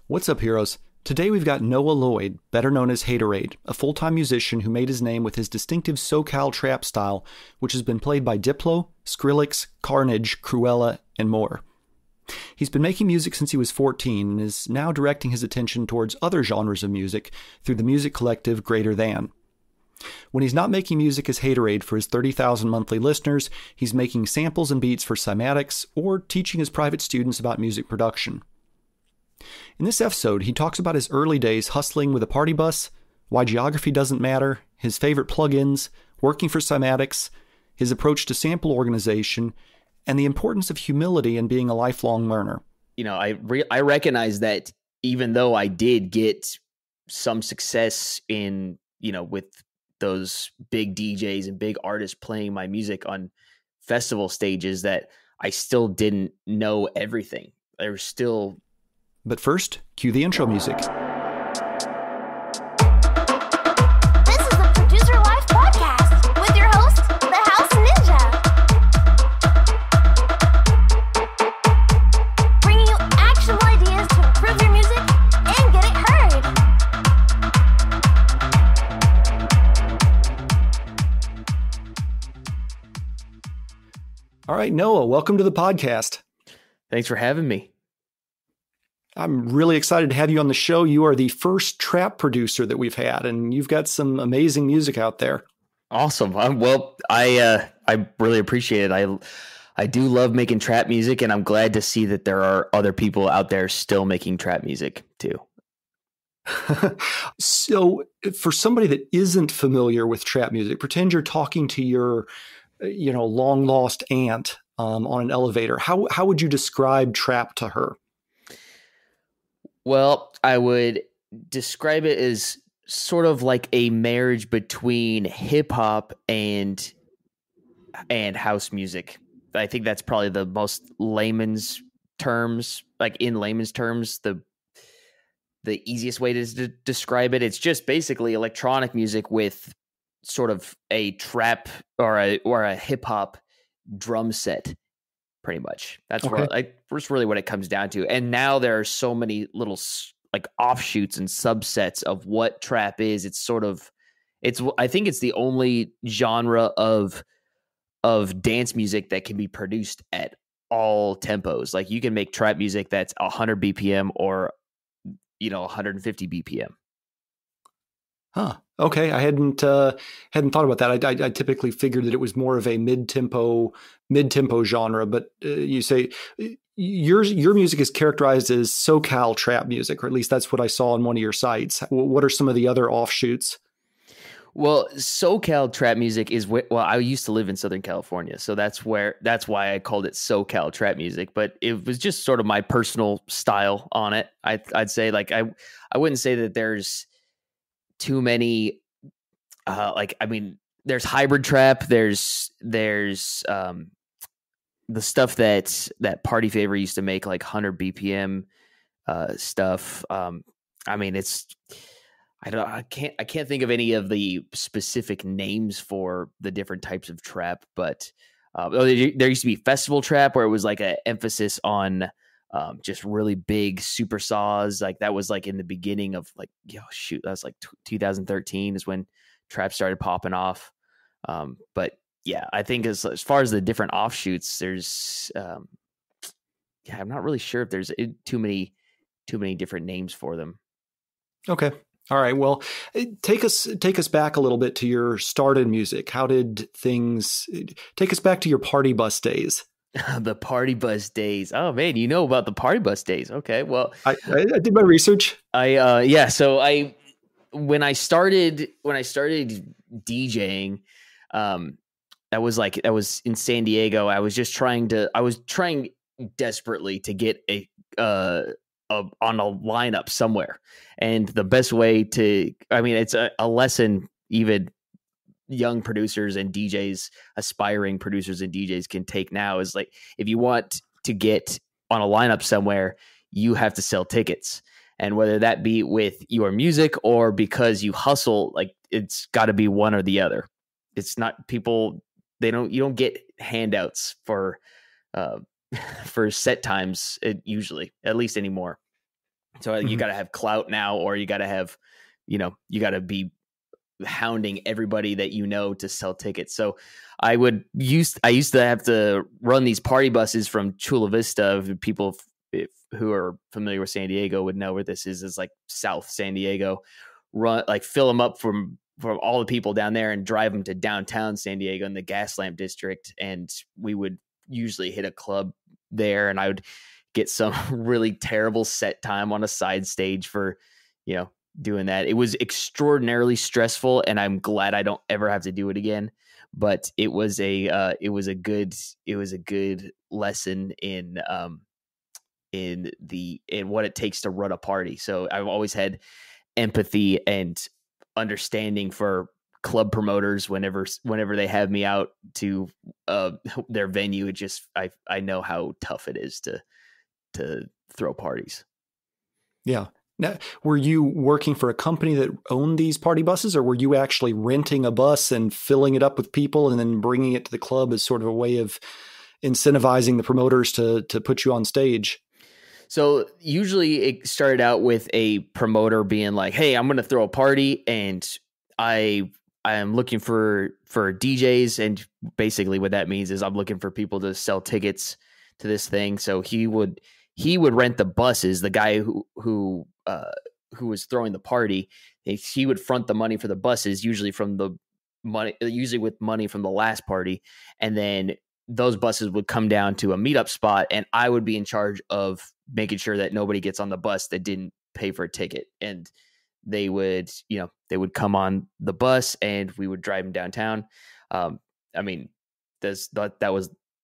What's up, heroes? Today we've got Noah Lloyd, better known as Haterade, a full-time musician who made his name with his distinctive SoCal trap style, which has been played by Diplo, Skrillex, Carnage, Krewella, and more. He's been making music since he was 14 and is now directing his attention towards other genres of music through the music collective Greater Than. When he's not making music as Haterade for his 30,000 monthly listeners, he's making samples and beats for Cymatics or teaching his private students about music production. In this episode, he talks about his early days hustling with a party bus, why geography doesn't matter, his favorite plugins, working for Cymatics, his approach to sample organization, and the importance of humility and being a lifelong learner. You know, I recognize that even though I did get some success in, with those big DJs and big artists playing my music on festival stages, that I still didn't know everything. There's still... But first, cue the intro music. This is the Producer Life Podcast with your host, the House Ninja. Bringing you actionable ideas to improve your music and get it heard. All right, Noah, welcome to the podcast. Thanks for having me. I'm really excited to have you on the show. You are the first trap producer that we've had, and you've got some amazing music out there. Awesome. I really appreciate it. I do love making trap music, and I'm glad to see that there are other people out there still making trap music too. So for somebody that isn't familiar with trap music, pretend you're talking to your, long lost aunt on an elevator. How would you describe trap to her? Well, I would describe it as sort of like a marriage between hip hop and house music. I think that's probably the most layman's terms, the easiest way to describe it. It's just basically electronic music with sort of a trap or a hip hop drum set. Pretty much. That's really what it comes down to. And now there are so many little like offshoots and subsets of what trap is. I think it's the only genre of dance music that can be produced at all tempos. Like you can make trap music that's 100 BPM or 150 BPM. Huh. Okay. I hadn't thought about that. I typically figured that it was more of a mid-tempo genre, but you say your music is characterized as SoCal trap music, or at least that's what I saw on one of your sites. What are some of the other offshoots? Well, SoCal trap music is I used to live in Southern California, so that's why I called it SoCal trap music, but it was just sort of my personal style on it. I'd say like I wouldn't say that there's too many there's hybrid trap, there's the stuff that Party Favor used to make, like 100 BPM stuff. I can't think of any of the specific names for the different types of trap, but there used to be festival trap where it was like an emphasis on just really big super saws. Like that was like in the beginning of that was like 2013 is when trap started popping off. But yeah, I think as far as the different offshoots, there's I'm not really sure if there's too many different names for them. Okay. All right. Well, take us back a little bit to your start in music. How did things take us back to your party bus days? The party bus days. Oh man, you know about the party bus days. Okay, well, I did my research. So when I started DJing, that was in San Diego. I was trying desperately to get on a lineup somewhere, and the best way it's a lesson even young producers and DJs, aspiring producers and DJs can take now is like, if you want to get on a lineup somewhere, you have to sell tickets. And whether that be with your music or because you hustle, like it's got to be one or the other. It's not people, you don't get handouts for set times usually, at least anymore. So you got to have clout now, or you got to have, you got to be hounding everybody that to sell tickets. So I used to have to run these party buses from Chula Vista. People who are familiar with San Diego would know where this is. It's like South San Diego. Fill them up from all the people down there and drive them to downtown San Diego in the Gaslamp district. And we would usually hit a club there, and I would get some really terrible set time on a side stage for, doing that. It was extraordinarily stressful, and I'm glad I don't ever have to do it again. But it was a good lesson in what it takes to run a party. So I've always had empathy and understanding for club promoters whenever they have me out to their venue. I know how tough it is to throw parties. Yeah. Now, were you working for a company that owned these party buses, or were you actually renting a bus and filling it up with people and then bringing it to the club as sort of a way of incentivizing the promoters to put you on stage? So usually it started out with a promoter being like, "Hey, I'm going to throw a party, and I am looking for DJs." And basically what that means is I'm looking for people to sell tickets to this thing. So he would rent the buses. The guy who was throwing the party, he would front the money for the buses, usually with money from the last party. And then those buses would come down to a meetup spot, and I would be in charge of making sure that nobody gets on the bus that didn't pay for a ticket. And they would come on the bus, and we would drive them downtown. That was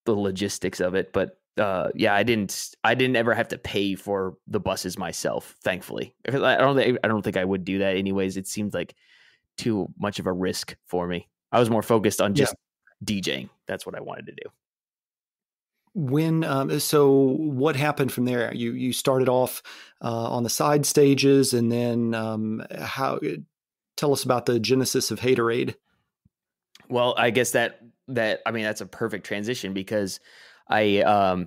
the logistics of it, but I didn't ever have to pay for the buses myself, thankfully, because I don't think I would do that anyways. It seemed like too much of a risk for me. I was more focused on just DJing. That's what I wanted to do. So what happened from there? You started off on the side stages, and then tell us about the genesis of Haterade. Well, I guess that's a perfect transition, because I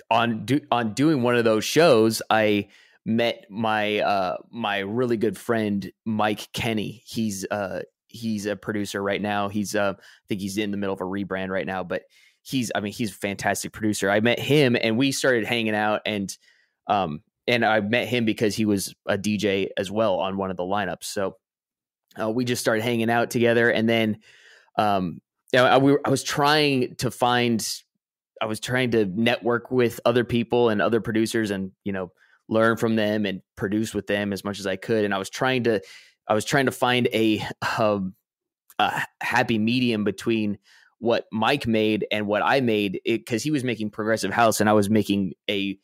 on doing one of those shows, I met my really good friend Mike Kenny. He's a producer right now. I think he's in the middle of a rebrand right now, but he's a fantastic producer. I met him, and we started hanging out, and I met him because he was a DJ as well on one of the lineups. So we just started hanging out together, and then I was trying to network with other people and other producers, and learn from them and produce with them as much as I could. And I was trying to find a happy medium between what Mike made and what I made, because he was making progressive house and I was making a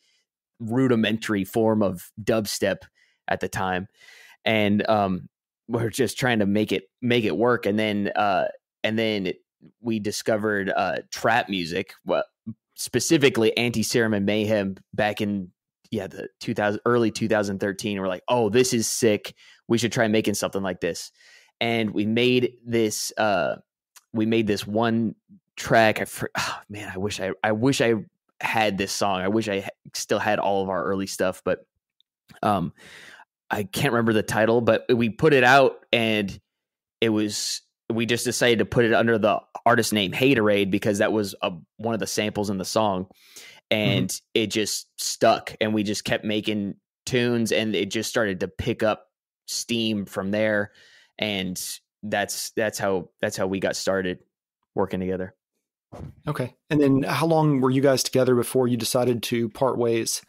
rudimentary form of dubstep at the time. And we're just trying to make it work. And then we discovered trap music, specifically Anti-Serum and Mayhem back in the early 2013. We're like, oh, this is sick. We should try making something like this. And we made this one track. I wish I had this song. I wish I still had all of our early stuff, but I can't remember the title, but we put it out, and we just decided to put it under the artist name Haterade, because that was one of the samples in the song, and it just stuck, and we just kept making tunes, and it just started to pick up steam from there. And that's how we got started working together. Okay. And then how long were you guys together before you decided to part ways?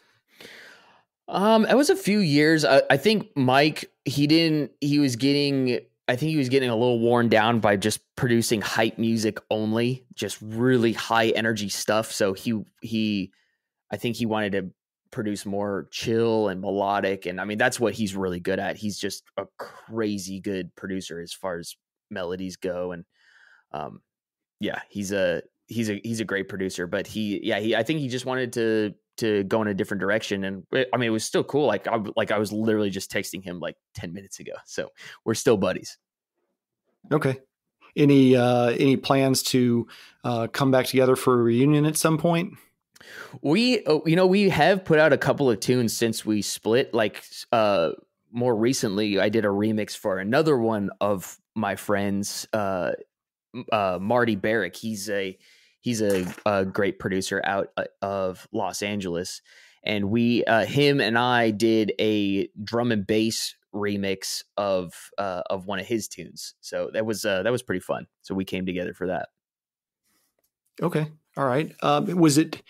It was a few years. I think Mike, he was getting a little worn down by just producing hype music only, just really high energy stuff. So I think he wanted to produce more chill and melodic. And that's what he's really good at. He's just a crazy good producer as far as melodies go. And he's a great producer, but I think he just wanted to go in a different direction. And it was still cool. I was literally just texting him like 10 minutes ago. So we're still buddies. Okay. Any plans to come back together for a reunion at some point? We have put out a couple of tunes since we split. Like more recently, I did a remix for another one of my friends, Marty Barrick. He's a great producer out of Los Angeles, and him and I did a drum and bass remix of one of his tunes. So that was pretty fun. So we came together for that. Okay. All right. Was it,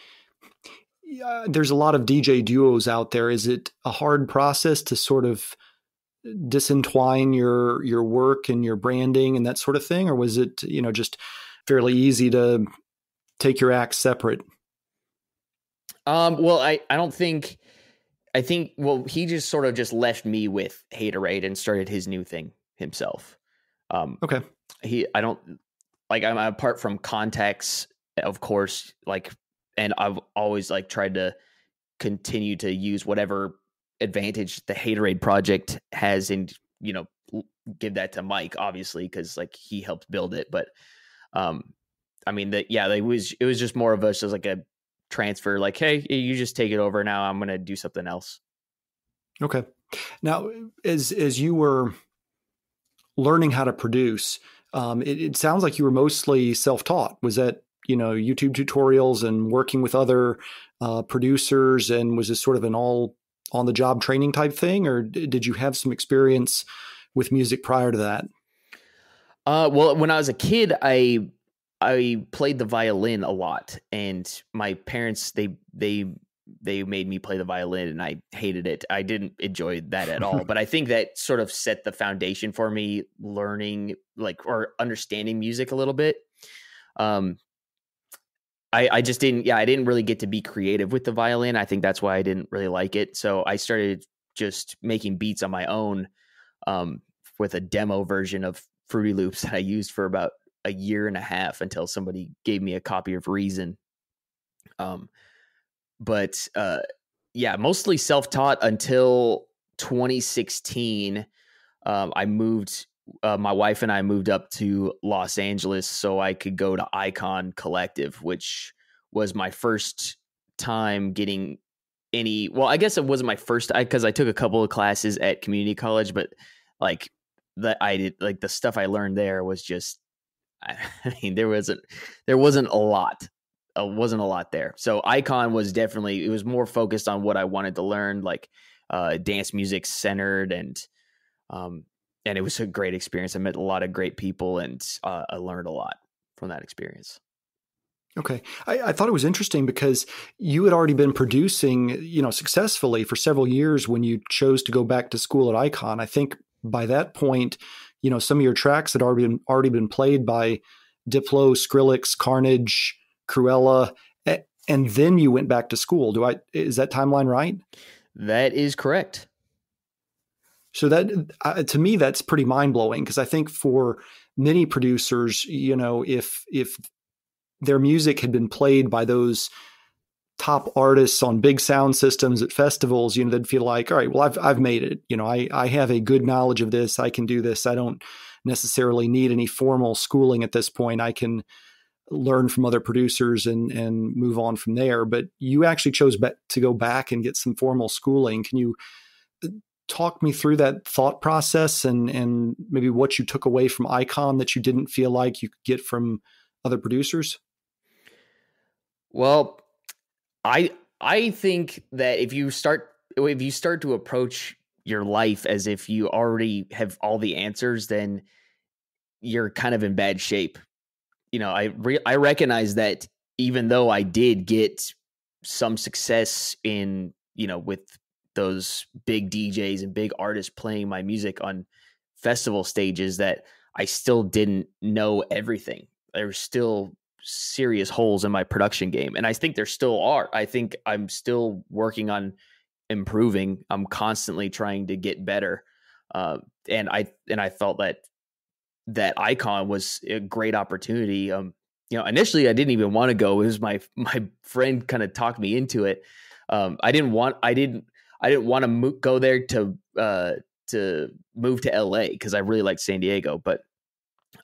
there's a lot of DJ duos out there. Is it a hard process to sort of disentwine your work and your branding and that sort of thing? Or was it, just fairly easy to take your acts separate? Well, I think, well, he just sort of just left me with Haterade and started his new thing himself. Okay. I'm apart from Context, of course, and I've always tried to continue to use whatever advantage the Haterade project has and, give that to Mike, obviously, because he helped build it. But, it was just more of us as a transfer, hey, you just take it over now. I'm going to do something else. Okay. Now, as you were learning how to produce, it sounds like you were mostly self-taught. Was that, YouTube tutorials and working with other producers? And was this sort of an all on the job training type thing? Or did you have some experience with music prior to that? Well, when I was a kid, I played the violin a lot, and my parents, they made me play the violin, and I hated it. I didn't enjoy that at all. But I think that sort of set the foundation for me learning or understanding music a little bit. I just didn't, I didn't really get to be creative with the violin. I think that's why I didn't really like it. So I started just making beats on my own with a demo version of Fruity Loops that I used for about a year and a half until somebody gave me a copy of Reason. Mostly self-taught until 2016. I moved, my wife and I moved up to Los Angeles so I could go to Icon Collective, which was my first time getting I guess it wasn't my first, because I took a couple of classes at community college, but the stuff I learned there was just, there wasn't a lot. Wasn't a lot there. So Icon was definitely, it was more focused on what I wanted to learn, dance music centered, and it was a great experience. I met a lot of great people, and I learned a lot from that experience. Okay. I thought it was interesting because you had already been producing, successfully for several years when you chose to go back to school at Icon. I think by that point, some of your tracks had already been played by Diplo, Skrillex, Carnage, Krewella, and then you went back to school. Is that timeline right? That is correct. So that, to me, that's pretty mind blowing, because I think for many producers, if their music had been played by those top artists on big sound systems at festivals, they'd feel like, all right, well, I've made it. I have a good knowledge of this. I can do this. I don't necessarily need any formal schooling at this point. I can learn from other producers and move on from there. But you actually chose to go back and get some formal schooling. Can you talk me through that thought process and maybe what you took away from Icon that you didn't feel like you could get from other producers? Well, I think that if you start to approach your life as if you already have all the answers, then you're kind of in bad shape. I recognize that even though I did get some success in, with those big DJs and big artists playing my music on festival stages, that I still didn't know everything. There were still serious holes in my production game. And I think there still are. I think I'm still working on improving. I'm constantly trying to get better. And I felt that Icon was a great opportunity. Initially I didn't even want to go. It was my friend kind of talked me into it. I didn't want to go there to move to LA, because I really liked San Diego. But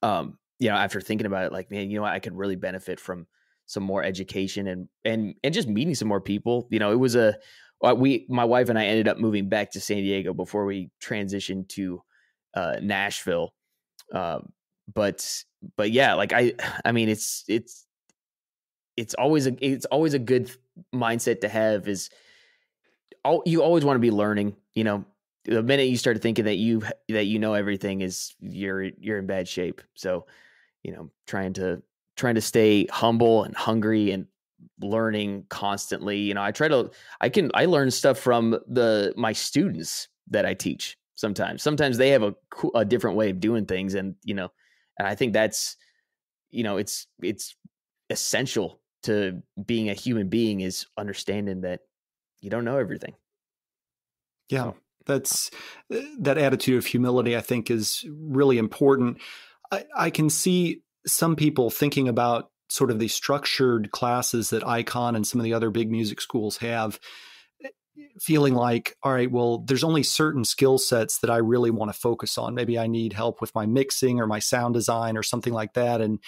after thinking about it, man, I could really benefit from some more education and just meeting some more people. You know, it was my wife and I ended up moving back to San Diego before we transitioned to Nashville. But yeah, like I mean, it's always a good mindset to have. Is you always want to be learning. You know, the minute you start thinking that you know everything, is you're in bad shape. So, you know, trying to stay humble and hungry and learning constantly. You know, I learn stuff from my students that I teach. Sometimes they have a different way of doing things, and you know, and I think that's, you know, it's essential to being a human being, is understanding that you don't know everything. Yeah. So. That's that attitude of humility, I think, is really important. I can see some people thinking about sort of the structured classes that Icon and some of the other big music schools have, feeling like, all right, well, there's only certain skill sets that I really want to focus on. Maybe I need help with my mixing or my sound design or something like that. And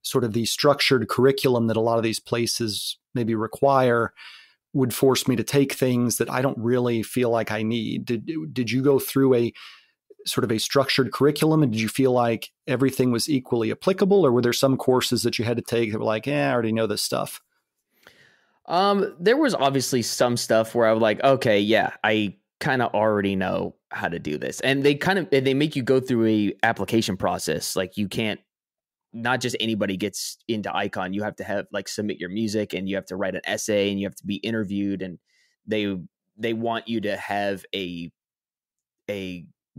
sort of the structured curriculum that a lot of these places maybe require would force me to take things that I don't really feel like I need. Did you go through a sort of a structured curriculum, and did you feel like everything was equally applicable, or were there some courses that you had to take that were like, I already know this stuff? There was obviously some stuff where I was like, okay, yeah, I kind of already know how to do this. And they make you go through a application process. Like, you can't, not just anybody gets into Icon. You have to have submit your music, and you have to write an essay, and you have to be interviewed, and they want you to have a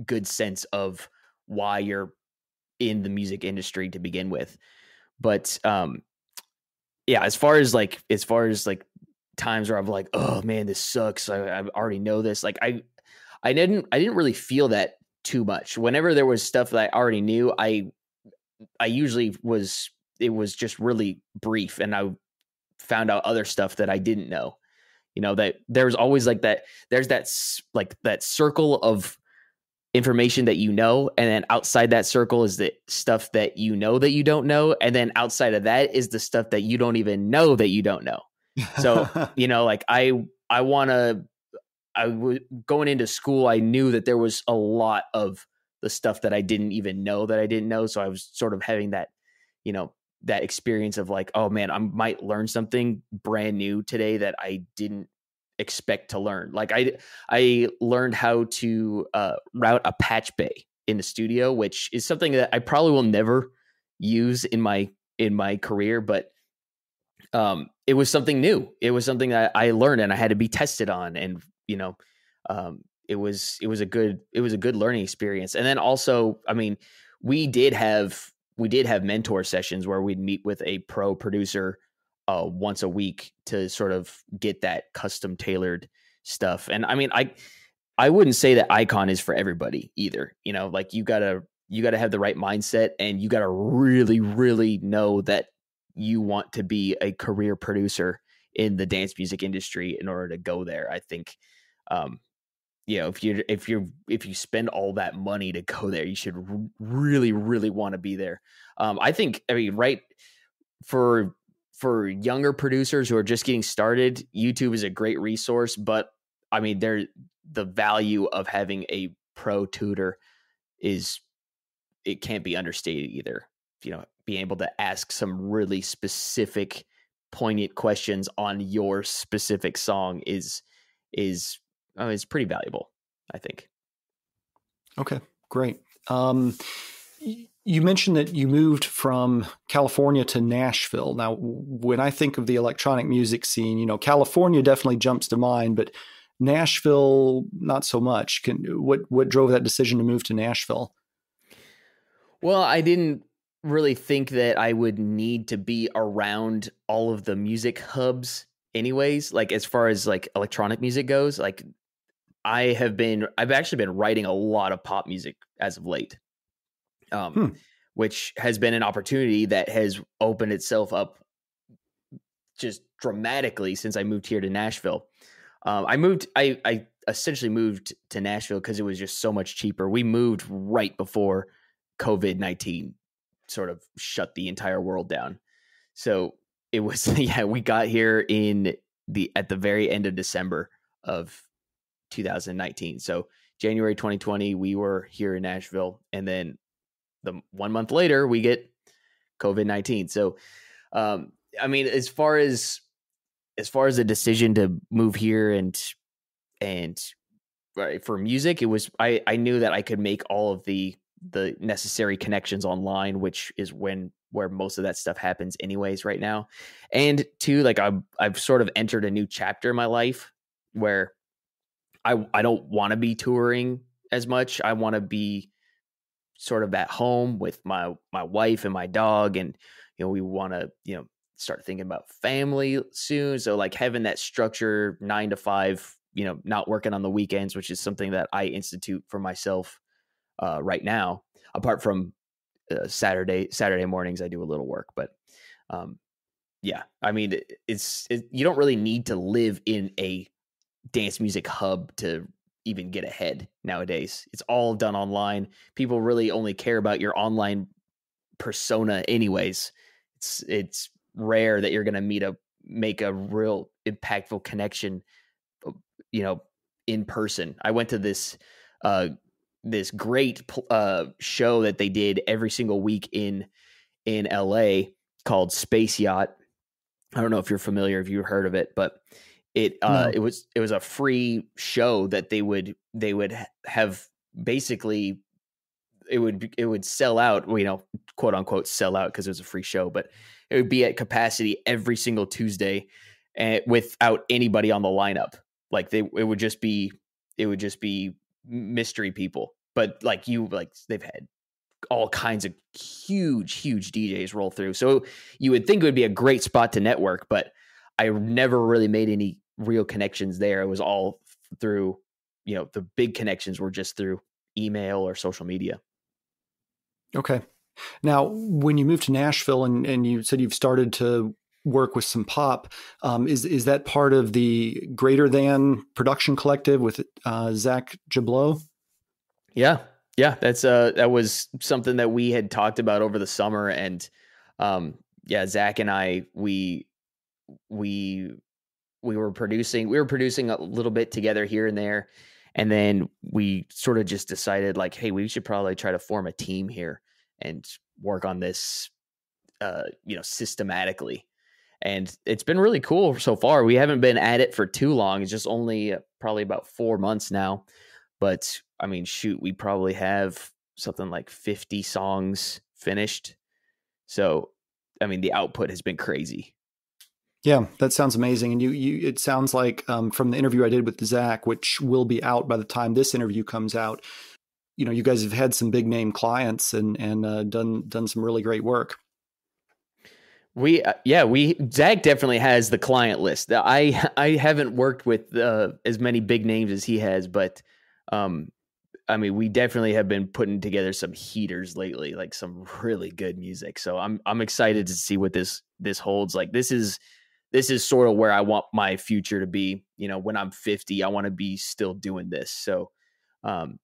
good sense of why you're in the music industry to begin with. But yeah, as far as times where I'm like, oh man, this sucks, I already know this. Like I didn't really feel that too much. Whenever there was stuff that I already knew, I usually it was just really brief, and I found out other stuff that I didn't know. You know, that there's always there's that circle of information that you know, and then outside that circle is the stuff that you know that you don't know, and then outside of that is the stuff that you don't even know that you don't know. So, you know, going into school, I knew that there was a lot of the stuff that I didn't even know that I didn't know. So I was sort of having that, you know, that experience of like, oh man, I might learn something brand new today that I didn't expect to learn. Like I learned how to route a patch bay in the studio, which is something that I probably will never use in my career, but it was something new. It was something that I learned and I had to be tested on, and you know, it was a good learning experience. And then also, I mean, we did have mentor sessions where we'd meet with a pro producer once a week to sort of get that custom tailored stuff. And I mean, I wouldn't say that Icon is for everybody either. You know, like you gotta have the right mindset, and you gotta really, really know that you want to be a career producer in the dance music industry in order to go there. I think, you know, if you spend all that money to go there, you should really, really want to be there. I think, I mean, right, for younger producers who are just getting started, YouTube is a great resource, but I mean, the value of having a pro tutor it can't be understated either. You know, being able to ask some really specific, poignant questions on your specific song is pretty valuable, I think. Okay, great. You mentioned that you moved from California to Nashville. Now, when I think of the electronic music scene, you know, California definitely jumps to mind, but Nashville, not so much. What drove that decision to move to Nashville? Well, I didn't really think that I would need to be around all of the music hubs anyways. Like, as far as like electronic music goes, like I've actually been writing a lot of pop music as of late. Which has been an opportunity that has opened itself up just dramatically since I moved here to Nashville. I essentially moved to Nashville because it was just so much cheaper. We moved right before COVID-19 sort of shut the entire world down. So it was yeah, we got here at the very end of December of 2019. So January 2020, we were here in Nashville, and then the 1 month later we get COVID-19. So I mean, as far as the decision to move here and right, for music, it was I knew that I could make all of the necessary connections online, which is where most of that stuff happens anyways right now. And two, like I've sort of entered a new chapter in my life where I don't want to be touring as much. I want to be sort of at home with my wife and my dog, and we want to start thinking about family soon. So like having that structure 9 to 5, not working on the weekends, which is something that I institute for myself right now, apart from Saturday mornings, I do a little work, but yeah, I mean, you don't really need to live in a dance music hub to even get ahead nowadays. It's all done online. People really only care about your online persona anyways. It's rare that you're going to make a real impactful connection, in person. I went to this great show that they did every single week in LA called Space Yacht. I don't know if you're familiar, if you've heard of it, but it was a free show that they would have. Basically it would sell out, quote unquote sell out, because it was a free show, but it would be at capacity every single Tuesday and without anybody on the lineup. Like it would just be mystery people, but they've had all kinds of huge DJs roll through. So you would think it would be a great spot to network, but I never really made any real connections there. It was all through, the big connections were just through email or social media. Okay. Now, when you moved to Nashville and you said you've started to work with some pop, is that part of the Greater Than production collective with Zak Jablow? Yeah. That was something that we had talked about over the summer, and Zach and I we were producing a little bit together here and there, and then we sort of just decided like, hey, we should probably try to form a team here and work on this systematically. And it's been really cool so far. We haven't been at it for too long. It's just only probably about 4 months now. But I mean, shoot, we probably have something like 50 songs finished. So, I mean, the output has been crazy. Yeah, that sounds amazing. And it sounds like from the interview I did with Zach, which will be out by the time this interview comes out, you guys have had some big name clients and done some really great work. Zach definitely has the client list. I haven't worked with as many big names as he has, but I mean, we definitely have been putting together some heaters lately, like some really good music. So I'm excited to see what this holds. Like this is sort of where I want my future to be. When I'm 50, I want to be still doing this. So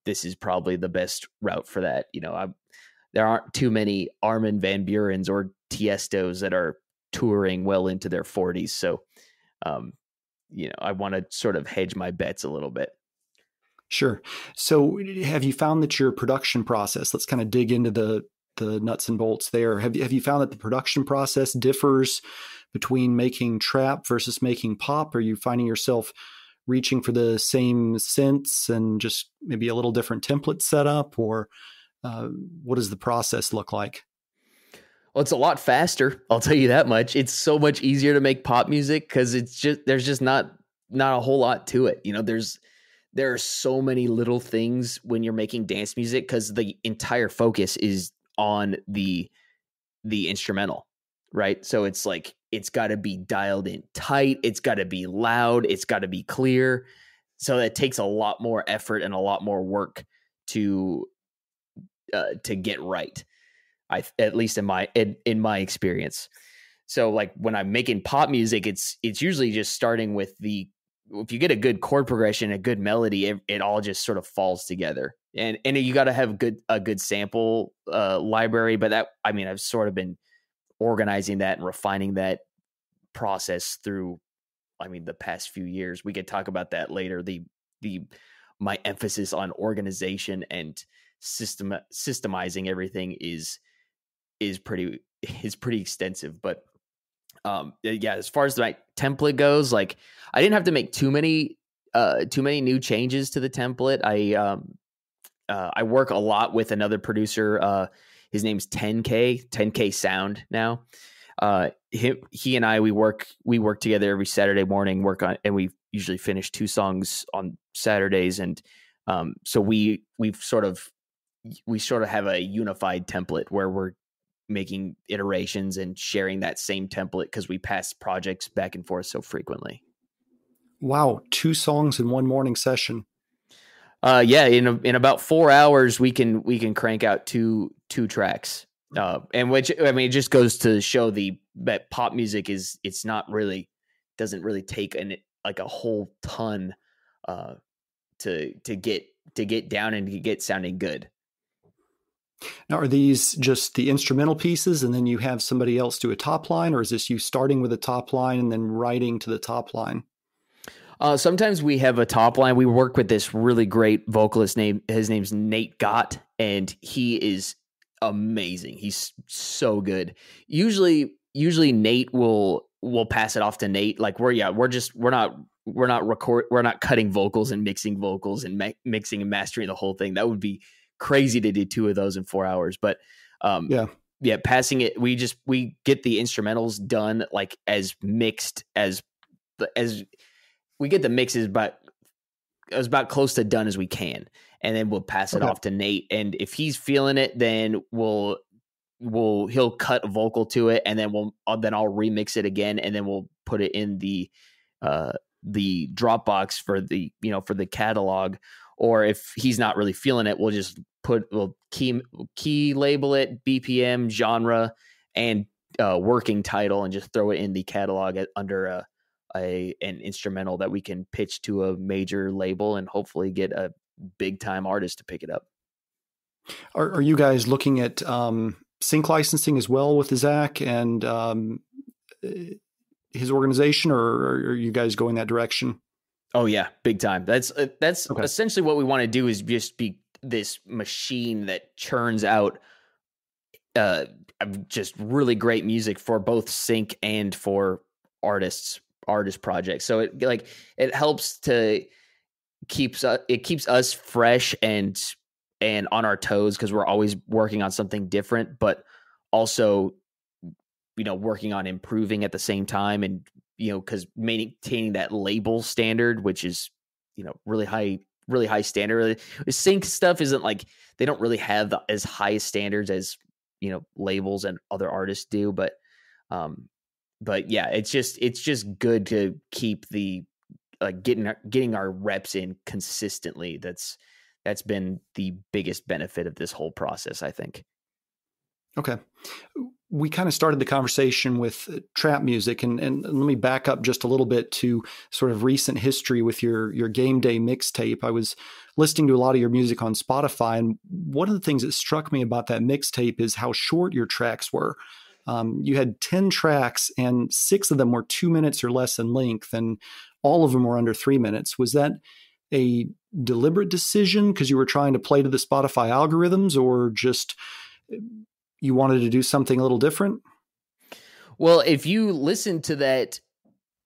this is probably the best route for that. There aren't too many Armin van Buren's or Tiestos that are touring well into their 40s. So, I want to sort of hedge my bets a little bit. Sure. So have you found that your production process, let's kind of dig into the nuts and bolts there. Have you found that the production process differs between making trap versus making pop? Are you finding yourself reaching for the same synths and just maybe a little different template setup, or what does the process look like? Well, it's a lot faster. I'll tell you that much. It's so much easier to make pop music because there's just not a whole lot to it. There are so many little things when you're making dance music because the entire focus is on the instrumental, right? So it's like, it's got to be dialed in tight. It's got to be loud. It's got to be clear. So it takes a lot more effort and a lot more work to get right. At least in my experience. So like when I'm making pop music, it's usually just starting with if you get a good chord progression, a good melody, it all just sort of falls together. And you got to have a good sample library. But I've sort of been organizing that and refining that process through, the past few years. We could talk about that later. My emphasis on organization and systemizing everything is pretty extensive. But yeah, as far as my template goes, like I didn't have to make too many new changes to the template. I work a lot with another producer. His name's 10K Sound now. He and I, we work together every Saturday morning, and we usually finish 2 songs on Saturdays. And so we sort of have a unified template where we're making iterations and sharing that same template because we pass projects back and forth so frequently. Wow. 2 songs in one morning session. Yeah. In about 4 hours, we can crank out two tracks. And which, it just goes to show that pop music doesn't really take a whole ton to get down and to get sounding good. Now, are these just the instrumental pieces and then you have somebody else do a top line, or is this you starting with a top line and then writing to the top line? Sometimes we have a top line. We work with this really great vocalist his name's Nate Gott, and he is amazing. He's so good. Usually Nate will pass it off to Nate. Like we're not cutting vocals and mixing vocals and mixing and mastering the whole thing. That would be crazy to do 2 of those in 4 hours. But passing it, we get the instrumentals done like as mixed as we get the mixes, but as about close to done as we can. And then we'll pass it off to Nate. And if he's feeling it, then he'll cut a vocal to it, and then I'll remix it again, and then we'll put it in the Dropbox for the catalog. Or if he's not really feeling it, we'll key label it, BPM, genre, and working title, and just throw it in the catalog under an instrumental that we can pitch to a major label and hopefully get a big time artist to pick it up. Are you guys looking at sync licensing as well with Zak and his organization, or are you guys going that direction? Oh yeah, big time. That's essentially what we want to do, is just be this machine that churns out just really great music for both sync and for artist projects. So it helps to keeps us fresh and on our toes, because we're always working on something different, but also working on improving at the same time, and because maintaining that label standard, which is really high standard. Sync stuff isn't like, they don't really have as high standards as labels and other artists do, but yeah, it's just good to keep the getting our reps in consistently. That's been the biggest benefit of this whole process, I think. Okay. We kind of started the conversation with trap music, and let me back up just a little bit to sort of recent history with your Game Day mixtape. I was listening to a lot of your music on Spotify, and one of the things that struck me about that mixtape is how short your tracks were. You had 10 tracks, and 6 of them were 2 minutes or less in length, and all of them were under 3 minutes. Was that a deliberate decision because you were trying to play to the Spotify algorithms, or just you wanted to do something a little different? Well, if you listen to that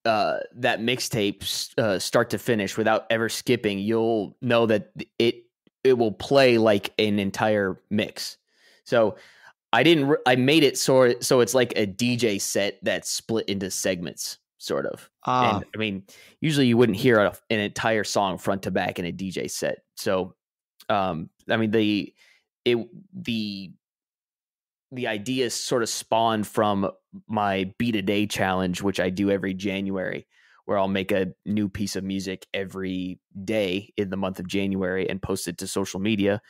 mixtape start to finish without ever skipping, you'll know that it will play like an entire mix. So I made it so it's like a DJ set that's split into segments, sort of. And usually you wouldn't hear an entire song front to back in a DJ set. So, the idea sort of spawned from my Beat a Day challenge, which I do every January, where I'll make a new piece of music every day in the month of January and post it to social media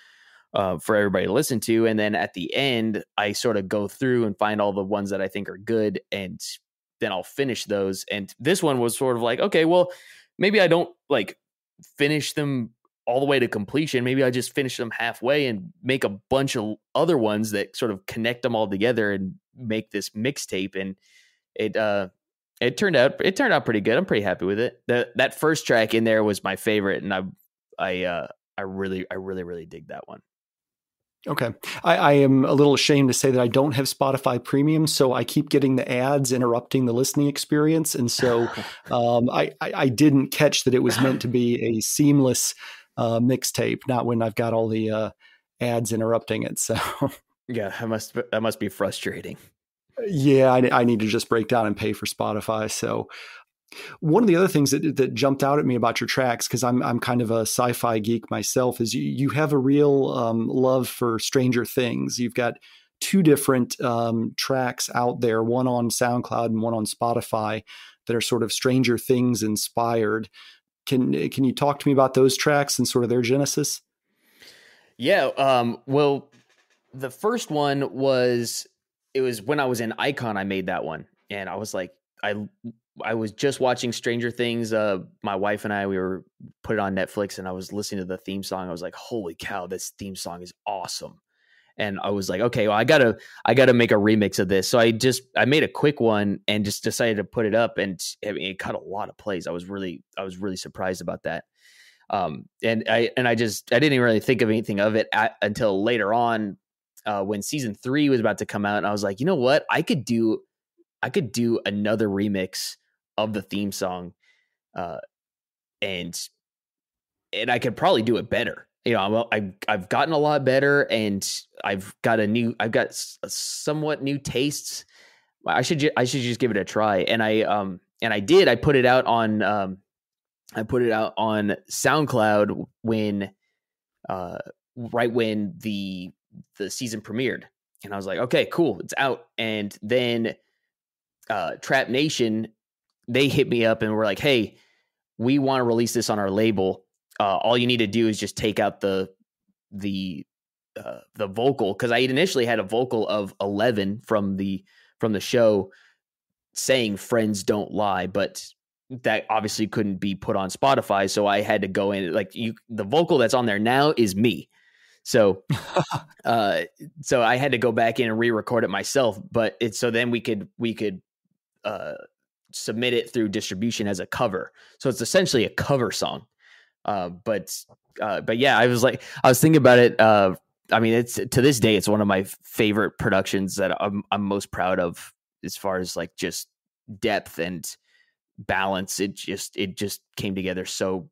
for everybody to listen to. And then at the end, I sort of go through and find all the ones that I think are good, and then I'll finish those. And this one was sort of like, okay, well, maybe I don't finish them all the way to completion. Maybe I just finish them halfway and make a bunch of other ones that sort of connect them all together and make this mixtape. And It turned out pretty good. I'm pretty happy with it. That first track in there was my favorite, and I really dig that one. Okay. I am a little ashamed to say that I don't have Spotify Premium, so I keep getting the ads interrupting the listening experience. And so I didn't catch that it was meant to be a seamless mixtape, not when I've got all the ads interrupting it. So yeah, that must be frustrating. Yeah, I need to just break down and pay for Spotify. So one of the other things that jumped out at me about your tracks, because I'm kind of a sci-fi geek myself, is you have a real love for Stranger Things. You've got two different tracks out there, one on SoundCloud and one on Spotify, that are sort of Stranger Things inspired. Can you talk to me about those tracks and sort of their genesis? Yeah. Well, the first one was when I was in Icon. I made that one, and I was like, I was just watching Stranger Things. My wife and I, we were put it on Netflix, and I was listening to the theme song. I was like, holy cow, this theme song is awesome. And I was like, okay, well, I gotta make a remix of this. So I made a quick one and just decided to put it up, and it cut a lot of plays. I was really surprised about that. And I didn't really think of anything of it until later on, when season 3 was about to come out. And I was like, you know what? I could do another remix of the theme song, and I could probably do it better. You know, I've gotten a lot better, and I've got somewhat new tastes. I should just give it a try. And I did. I put it out on SoundCloud when right when the season premiered, and I was like, okay, cool, it's out. And then Trap Nation, they hit me up and were like, hey, we want to release this on our label. All you need to do is just take out the vocal, because I initially had a vocal of 11 from the show saying "Friends Don't Lie," but that obviously couldn't be put on Spotify, so I had to go in. The vocal that's on there now is me. So so I had to go back in and re-record it myself. But so then we could submit it through distribution as a cover. So it's essentially a cover song. But yeah, I was thinking about it. I mean, it's to this day, it's one of my favorite productions that I'm most proud of, as far as like just depth and balance. It just came together so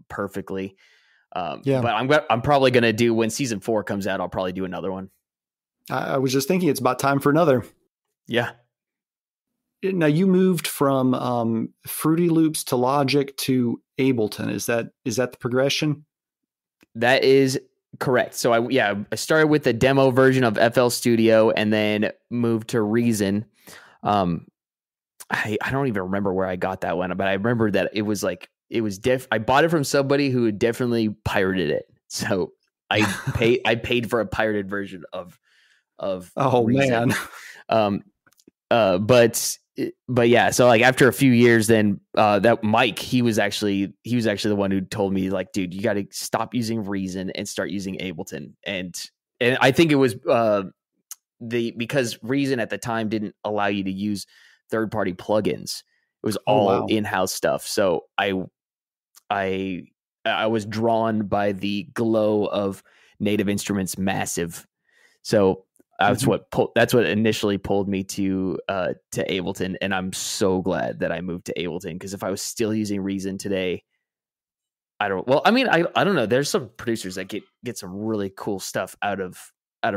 perfectly. Yeah. But I'm probably going to do, when season 4 comes out, I'll probably do another one. I was just thinking it's about time for another. Yeah. Now, you moved from Fruity Loops to Logic to Ableton. Is that the progression? That is correct. So I started with the demo version of FL Studio and then moved to Reason. I don't even remember where I got that one, but I remember that it was I bought it from somebody who had definitely pirated it. So I paid for a pirated version of oh Reason. Man. But yeah, so like after a few years, then that Mike, he was actually the one who told me, like, dude, you got to stop using Reason and start using Ableton. And I think it was because Reason at the time didn't allow you to use third-party plugins. It was all in-house stuff. So I was drawn by the glow of Native Instruments Massive. So that's what initially pulled me to Ableton, and I'm so glad that I moved to Ableton, because if I was still using Reason today, I don't know. There's some producers that get some really cool stuff out of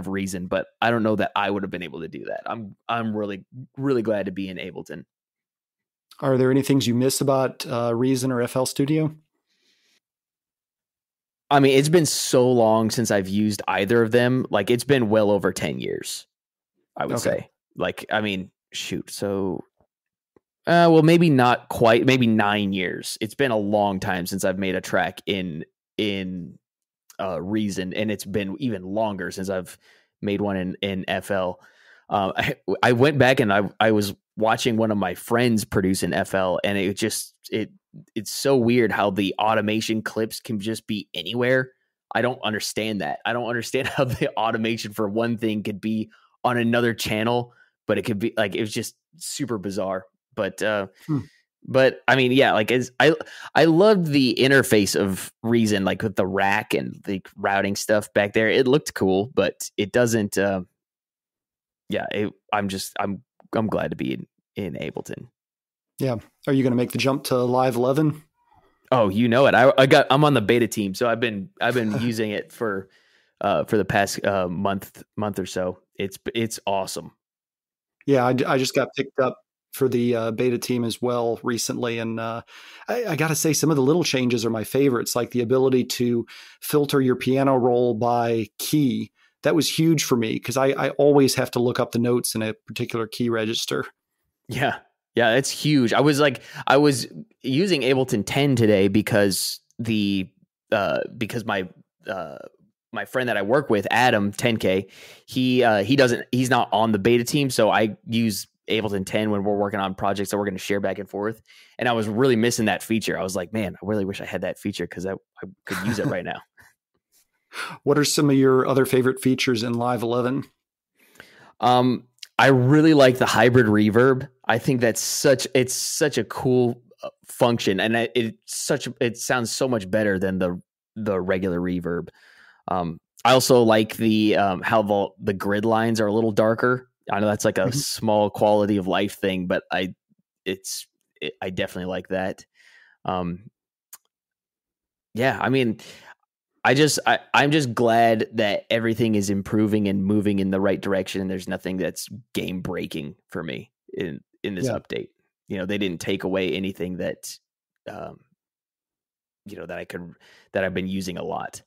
Reason, but I don't know that I would have been able to do that. I'm really, really glad to be in Ableton. Are there any things you miss about Reason or FL Studio? I mean, it's been so long since I've used either of them. Like, it's been well over 10 years, I would say. Like, I mean, shoot. So, well, maybe not quite, maybe 9 years. It's been a long time since I've made a track in Reason, and it's been even longer since I've made one in FL. I went back and I was watching one of my friends produce in FL, and it's so weird how the automation clips can just be anywhere. I don't understand that. I don't understand how the automation for one thing could be on another channel, but it could be like, it was just super bizarre. Hmm. But I mean, yeah, like I loved the interface of Reason, like with the rack and the routing stuff back there. It looked cool, but it doesn't. I'm glad to be in Ableton. Yeah. Are you going to make the jump to Live 11? Oh, you know it. I'm on the beta team, so I've been using it for the past month or so. It's awesome. Yeah, I just got picked up for the beta team as well recently. And I got to say, some of the little changes are my favorites, like the ability to filter your piano roll by key. That was huge for me because I always have to look up the notes in a particular key register. Yeah. Yeah, it's huge. I was using Ableton 10 today because because my friend that I work with, Adam 10K, he's not on the beta team, so I use Ableton 10 when we're working on projects that we're going to share back and forth. And I was really missing that feature. I was like, man, I really wish I had that feature because I could use it right now. What are some of your other favorite features in Live 11? I really like the hybrid reverb. I think it's such a cool function, and it sounds so much better than the regular reverb. I also like the how the grid lines are a little darker. I know that's like a small quality of life thing, but I definitely like that. Yeah, I mean, I'm just glad that everything is improving and moving in the right direction. There's nothing that's game breaking for me in this update. You know, they didn't take away anything that, that I've been using a lot.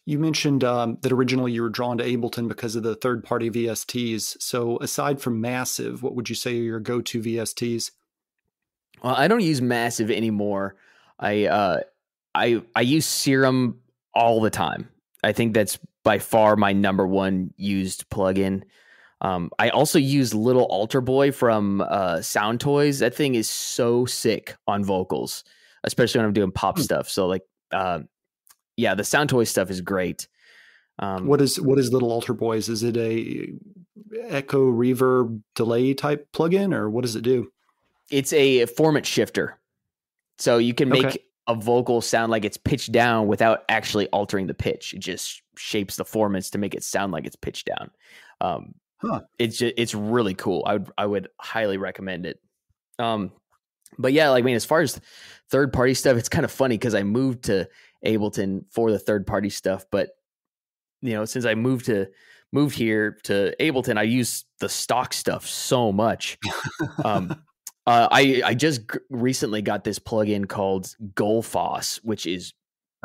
You mentioned that originally you were drawn to Ableton because of the third-party VSTs. So aside from Massive, what would you say are your go-to VSTs? Well, I don't use Massive anymore. I use Serum all the time. I think that's by far my number one used plugin. I also use Little Altar Boy from Sound Toys. That thing is so sick on vocals, especially when I'm doing pop stuff. So like, the Sound Toys stuff is great. What is Little Altar Boys? Is it a echo reverb delay type plugin, or what does it do? It's a formant shifter. So you can make a vocal sound like it's pitched down without actually altering the pitch. It just shapes the formants to make it sound like it's pitched down. It's really cool. I would highly recommend it. But yeah, like, I mean, as far as third party stuff, it's kind of funny because I moved to Ableton for the third party stuff, but you know, since I moved here to Ableton, I use the stock stuff so much. I just recently got this plugin called Golfos, which is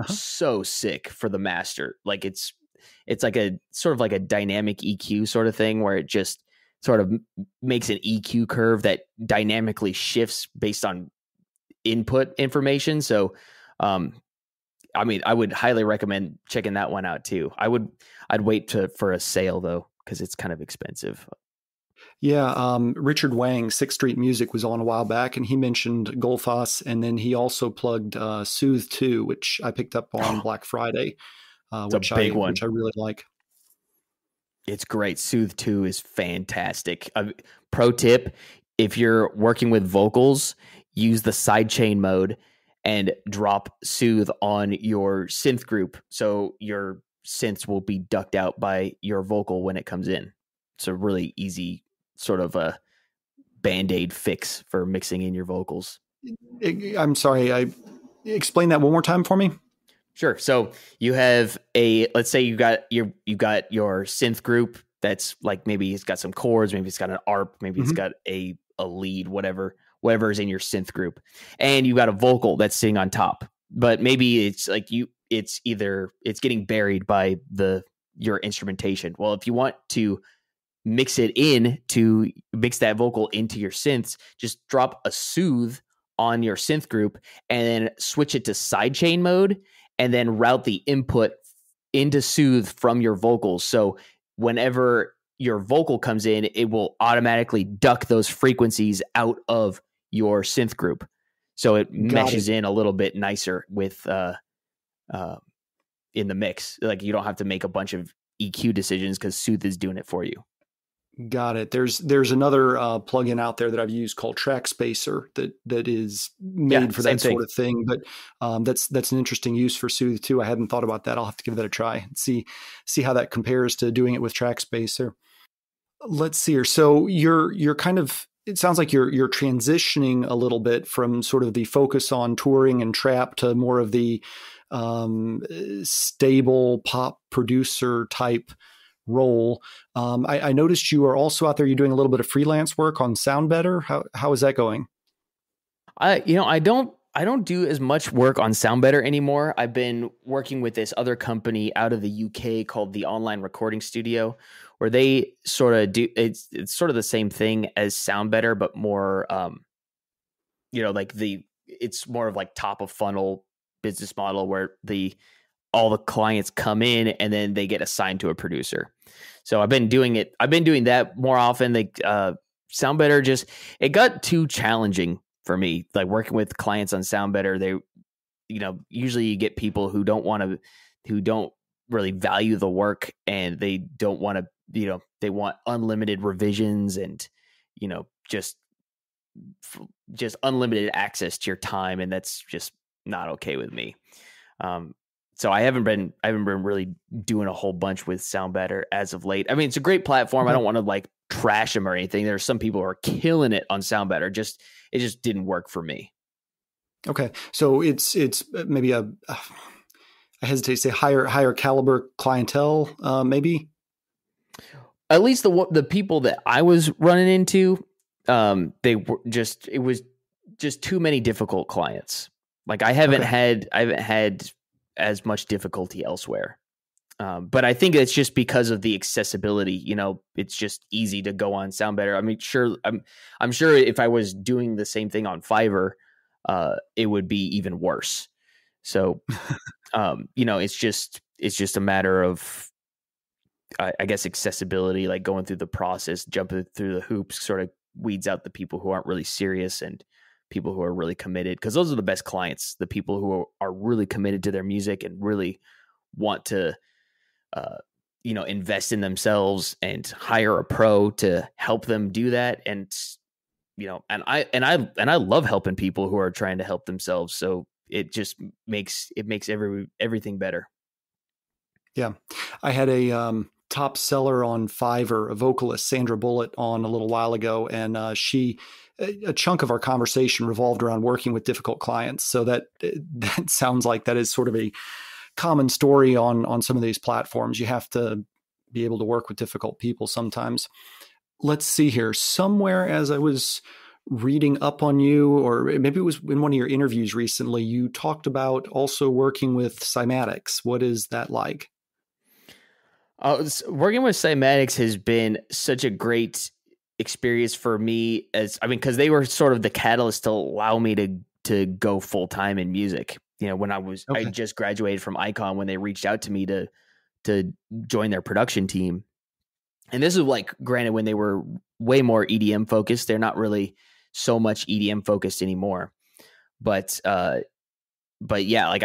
so sick for the master. Like it's like a sort of like a dynamic EQ sort of thing where it just sort of makes an EQ curve that dynamically shifts based on input information. So, I mean, I would highly recommend checking that one out too. I'd wait for a sale though, because it's kind of expensive. Yeah, Richard Wang, Sixth Street Music, was on a while back, and he mentioned Golfos, and then he also plugged Soothe 2, which I picked up on Black Friday, which I really like. It's great. Soothe 2 is fantastic. Pro tip, if you're working with vocals, use the sidechain mode and drop Soothe on your synth group, so your synths will be ducked out by your vocal when it comes in. It's a really easy sort of a Band-Aid fix for mixing in your vocals. I'm sorry, explain that one more time for me. Sure. So you have let's say you got your synth group that's like, maybe it's got some chords, maybe it's got an ARP, maybe it's got a lead, whatever is in your synth group, and you got a vocal that's sitting on top. But maybe it's like it's getting buried by your instrumentation. Well, if you want to mix that vocal into your synths, just drop a Soothe on your synth group and then switch it to sidechain mode, and then route the input into Soothe from your vocals. So whenever your vocal comes in, it will automatically duck those frequencies out of your synth group. So it meshes in a little bit nicer with in the mix. Like, you don't have to make a bunch of EQ decisions because Soothe is doing it for you. Got it. There's another plugin out there that I've used called Track Spacer that is made for same that thing. sort of thing. But that's an interesting use for Soothe too. I hadn't thought about that. I'll have to give that a try and see how that compares to doing it with Track Spacer. Let's see here. So you're kind of, it sounds like you're transitioning a little bit from sort of the focus on touring and trap to more of the stable pop producer type role. I noticed you are also out there. You're doing a little bit of freelance work on Sound Better. How is that going? I don't do as much work on Sound Better anymore. I've been working with this other company out of the UK called the Online Recording Studio, where they sort of do it's sort of the same thing as Sound Better, but more it's more of like top of funnel business model where all the clients come in and then they get assigned to a producer. So I've been doing that more often. Sound Better it got too challenging for me. Like working with clients on Sound Better, they, usually you get people who don't really value the work, and they don't want to, they want unlimited revisions and, just unlimited access to your time. And that's just not okay with me. So I haven't been really doing a whole bunch with Sound Better as of late. I mean, it's a great platform. I don't want to like trash them or anything. There's some people who are killing it on Sound Better. It just didn't work for me. Okay. So it's maybe I hesitate to say higher caliber clientele, maybe. At least the people that I was running into, it was just too many difficult clients. Like I haven't had as much difficulty elsewhere. But I think it's just because of the accessibility, it's just easy to go on Sound Better. I mean, I'm sure if I was doing the same thing on Fiverr, it would be even worse. So, it's just a matter of, I guess, accessibility, like going through the process, jumping through the hoops, sort of weeds out the people who aren't really serious and people who are really committed, because those are the best clients, the people who are really committed to their music and really want to invest in themselves and hire a pro to help them do that. And I love helping people who are trying to help themselves, so it just makes everything better. Yeah, I had a top seller on Fiverr, a vocalist, Sandra Bullitt, on a little while ago, and a chunk of our conversation revolved around working with difficult clients. So that sounds like that is sort of a common story on some of these platforms. You have to be able to work with difficult people sometimes. Let's see here. Somewhere as I was reading up on you, or maybe it was in one of your interviews recently, you talked about also working with Cymatics. What is that like? Working with Cymatics has been such a great experience for me, because they were sort of the catalyst to allow me to go full time in music. When I just graduated from Icon, when they reached out to me to join their production team. And this is like, granted, when they were way more EDM focused. They're not really so much EDM focused anymore. But yeah, like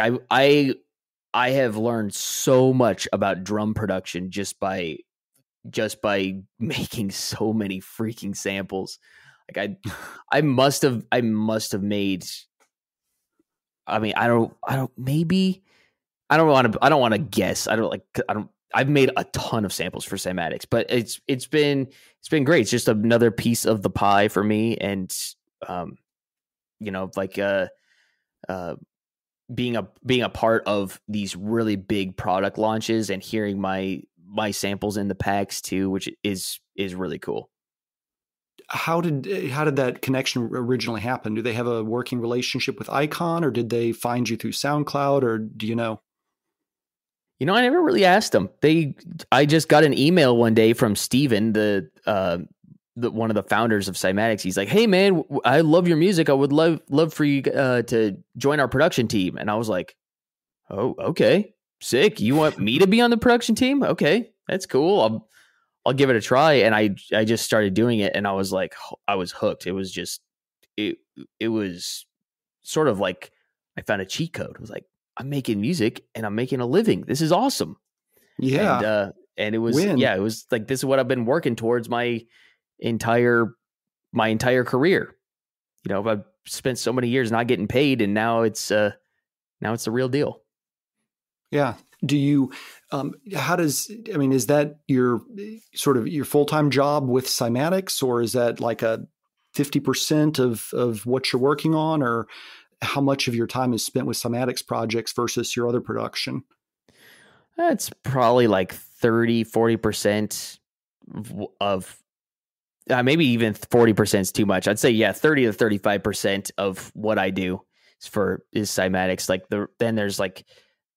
I have learned so much about drum production just by making so many freaking samples. Like I must have made, I mean, I don't want to guess. I've made a ton of samples for Cymatics, but it's been great. It's just another piece of the pie for me. And, being a part of these really big product launches and hearing my samples in the packs too, which is really cool. How did that connection originally happen? Do they have a working relationship with Icon, or did they find you through SoundCloud, or do you know? I never really asked them. I just got an email one day from Steven, the one of the founders of Cymatics. He's like, "Hey man, I love your music. I would love for you to join our production team." And I was like, "Oh, okay, sick. You want me to be on the production team? Okay, that's cool. I'll give it a try." And I just started doing it, and I was like, I was hooked. It was just it was sort of like I found a cheat code. It was like, I'm making music and I'm making a living. This is awesome. Yeah. And it was, When? it was like, this is what I've been working towards my entire career. You know, I've spent so many years not getting paid, and now it's the real deal. Yeah. Do you, is that your sort of your full-time job with Cymatics, or is that like a 50% of what you're working on, or how much of your time is spent with Cymatics projects versus your other production? It's probably like 30-40% of maybe even 40% is too much. I'd say 30 to 35% of what I do is Cymatics. Like then there's like,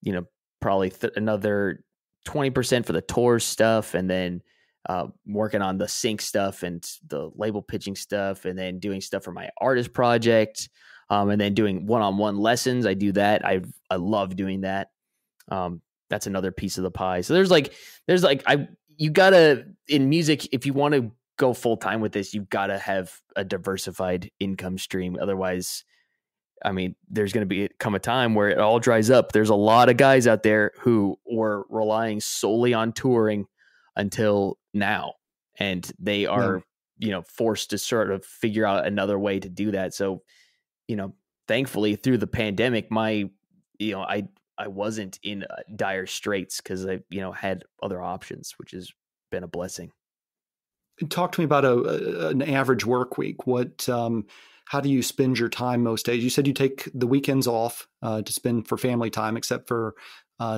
you know, probably another 20% for the tour stuff, and then working on the sync stuff and the label pitching stuff, and then doing stuff for my artist project, and then doing one-on-one lessons. I do that. I love doing that. That's another piece of the pie. So you gotta, in music, if you want to go full time with this, you've got to have a diversified income stream. Otherwise, I mean, there's going to come a time where it all dries up. There's a lot of guys out there who were relying solely on touring until now, and they are, forced to sort of figure out another way to do that. So, thankfully through the pandemic, I wasn't in dire straits because I, had other options, which has been a blessing. Talk to me about an average work week. How do you spend your time most days? You said you take the weekends off to spend for family time, except for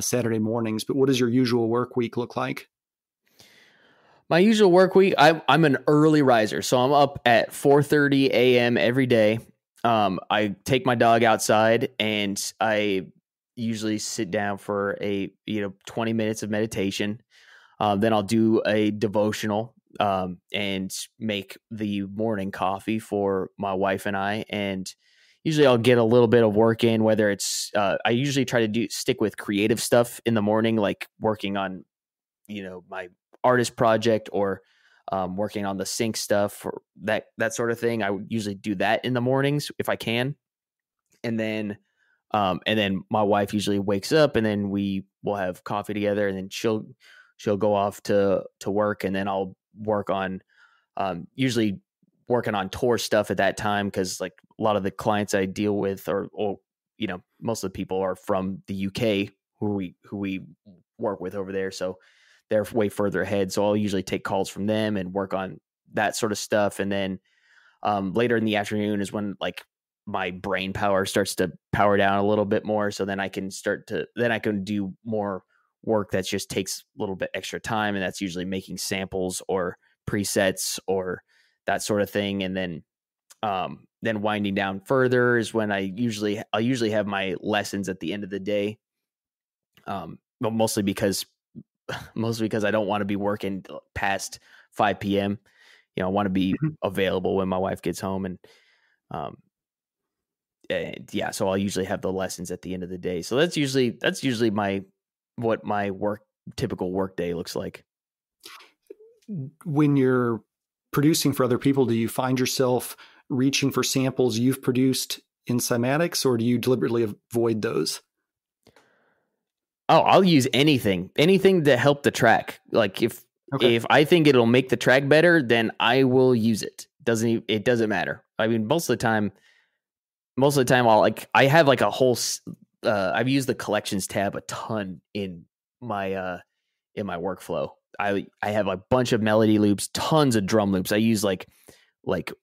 Saturday mornings. But what does your usual work week look like? My usual work week, I'm an early riser, so I'm up at 4:30 a.m. every day. I take my dog outside, and I usually sit down for 20 minutes of meditation. Then I'll do a devotional and make the morning coffee for my wife and I. And usually I'll get a little bit of work in, whether it's I usually try to stick with creative stuff in the morning, like working on my artist project, or working on the sync stuff, or that sort of thing. I would usually do that in the mornings if I can. And then my wife usually wakes up, and then we will have coffee together, and then she'll go off to work, and then I'll work on usually working on tour stuff at that time, because like a lot of the clients I deal with or most of the people are from the UK who we work with over there, so they're way further ahead. So I'll usually take calls from them and work on that sort of stuff. And then later in the afternoon is when like my brain power starts to power down a little bit more. So then I can do more work that just takes a little bit extra time. And that's usually making samples or presets or that sort of thing. And then winding down further is when I'll usually have my lessons at the end of the day. But mostly because I don't want to be working past 5 p.m. I want to be available when my wife gets home, and so I'll usually have the lessons at the end of the day. So that's usually what my typical work day looks like. When you're producing for other people, do you find yourself reaching for samples you've produced in Cymatics, or do you deliberately avoid those? Oh, I'll use anything to help the track. Like if I think it'll make the track better, then I will use it. It doesn't matter. I mean, most of the time I have like a whole, I've used the collections tab a ton in my workflow. I have a bunch of melody loops, tons of drum loops. I use like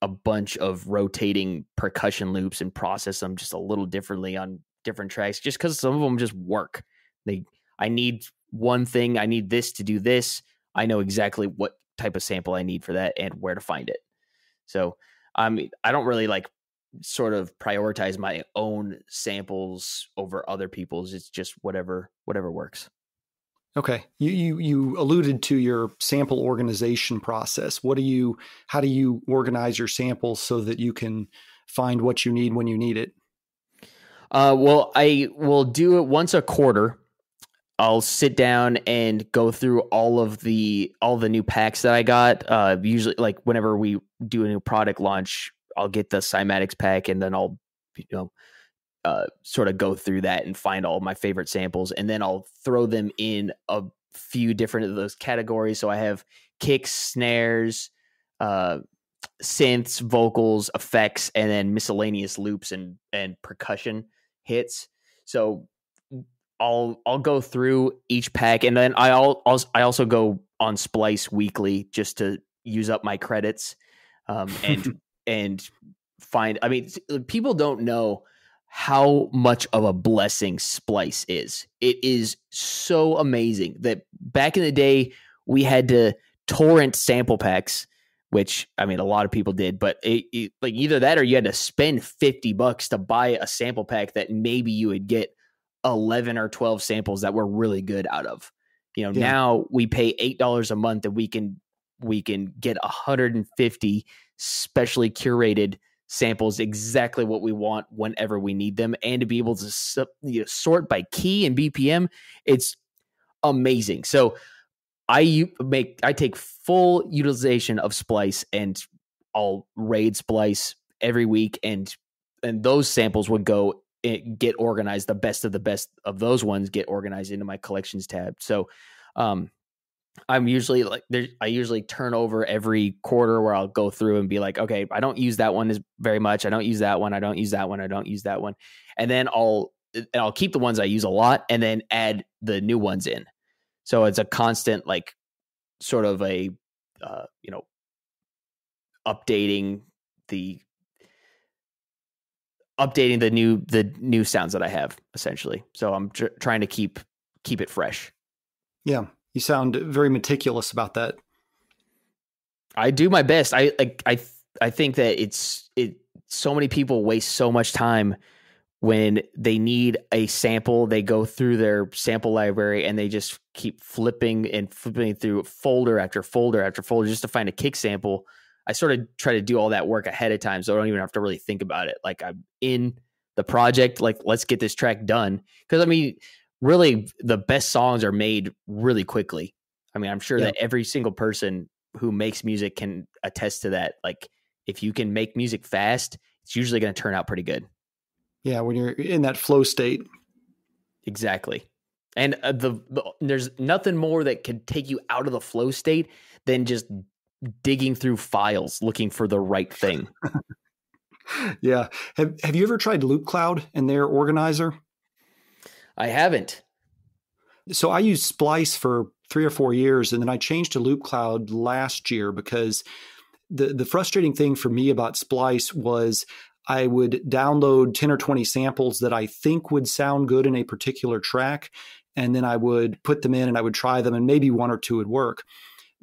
a bunch of rotating percussion loops and process them just a little differently on different tracks, just because some of them just work. I need one thing. I need this to do this. I know exactly what type of sample I need for that and where to find it. So I don't really like sort of prioritize my own samples over other people's. It's just whatever works. Okay. You alluded to your sample organization process. How do you organize your samples so that you can find what you need when you need it? Well, I will do it once a quarter. I'll sit down and go through all the new packs that I got. Usually, like whenever we do a new product launch, I'll get the Cymatics pack, and then I'll sort of go through that and find all my favorite samples, and then I'll throw them in a few different of those categories. So I have kicks, snares, synths, vocals, effects, and then miscellaneous loops and percussion hits. So I'll go through each pack, and then I also go on Splice weekly just to use up my credits, and find. I mean, people don't know how much of a blessing Splice is. It is so amazing that back in the day we had to torrent sample packs, which, I mean, a lot of people did, but like either that or you had to spend $50 to buy a sample pack that maybe you would get 11 or 12 samples that were really good out of. Now we pay $8 a month and we can get 150 specially curated samples, exactly what we want whenever we need them, and to be able to sort by key and BPM. It's amazing. So I take full utilization of Splice, and I'll raid Splice every week, and those samples would get organized. The best of those ones get organized into my collections tab. So I'm usually I usually turn over every quarter where I'll go through and be like, okay, I don't use that one as very much. I don't use that one. I don't use that one. I don't use that one. And then I'll keep the ones I use a lot and then add the new ones in. So it's a constant, like, sort of a, updating the new sounds that I have, essentially. So I'm trying to keep it fresh. Yeah. You sound very meticulous about that. I do my best. I think that so many people waste so much time when they need a sample. They go through their sample library and they just keep flipping through folder after folder after folder just to find a kick sample. I sort of try to do all that work ahead of time, so I don't even have to really think about it. Like, I'm in the project, like, let's get this track done. Because, I mean, really, the best songs are made really quickly. I mean, I'm sure that every single person who makes music can attest to that. Like, if you can make music fast, it's usually going to turn out pretty good. Yeah, when you're in that flow state. Exactly. And there's nothing more that could take you out of the flow state than just digging through files looking for the right thing. Yeah. Have you ever tried Loop Cloud and their organizer? I haven't. So I used Splice for 3 or 4 years, and then I changed to Loop Cloud last year because the frustrating thing for me about Splice was I would download 10 or 20 samples that I think would sound good in a particular track, and then I would put them in and I would try them, and maybe 1 or 2 would work.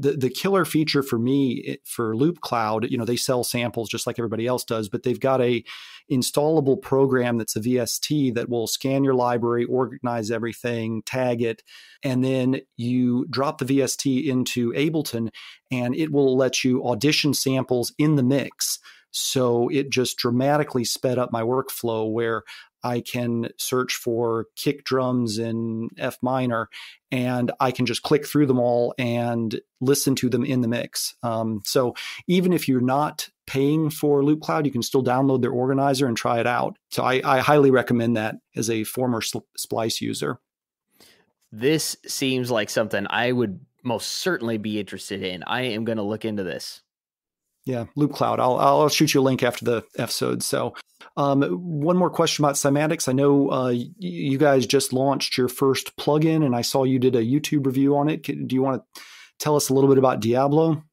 The killer feature for me for Loop Cloud, they sell samples just like everybody else does, but they've got a installable program that's a VST that will scan your library, organize everything, tag it, and then you drop the VST into Ableton, and it will let you audition samples in the mix. So it just dramatically sped up my workflow, where I can search for kick drums in F minor, and I can just click through them all and listen to them in the mix. So even if you're not paying for Loop Cloud, you can still download their organizer and try it out. So I highly recommend that as a former Splice user. This seems like something I would most certainly be interested in. I am going to look into this. Yeah, Loop Cloud. I'll shoot you a link after the episode. So one more question about Cymatics. I know you guys just launched your first plugin, and I saw you did a YouTube review on it. Do you want to tell us a little bit about Diablo?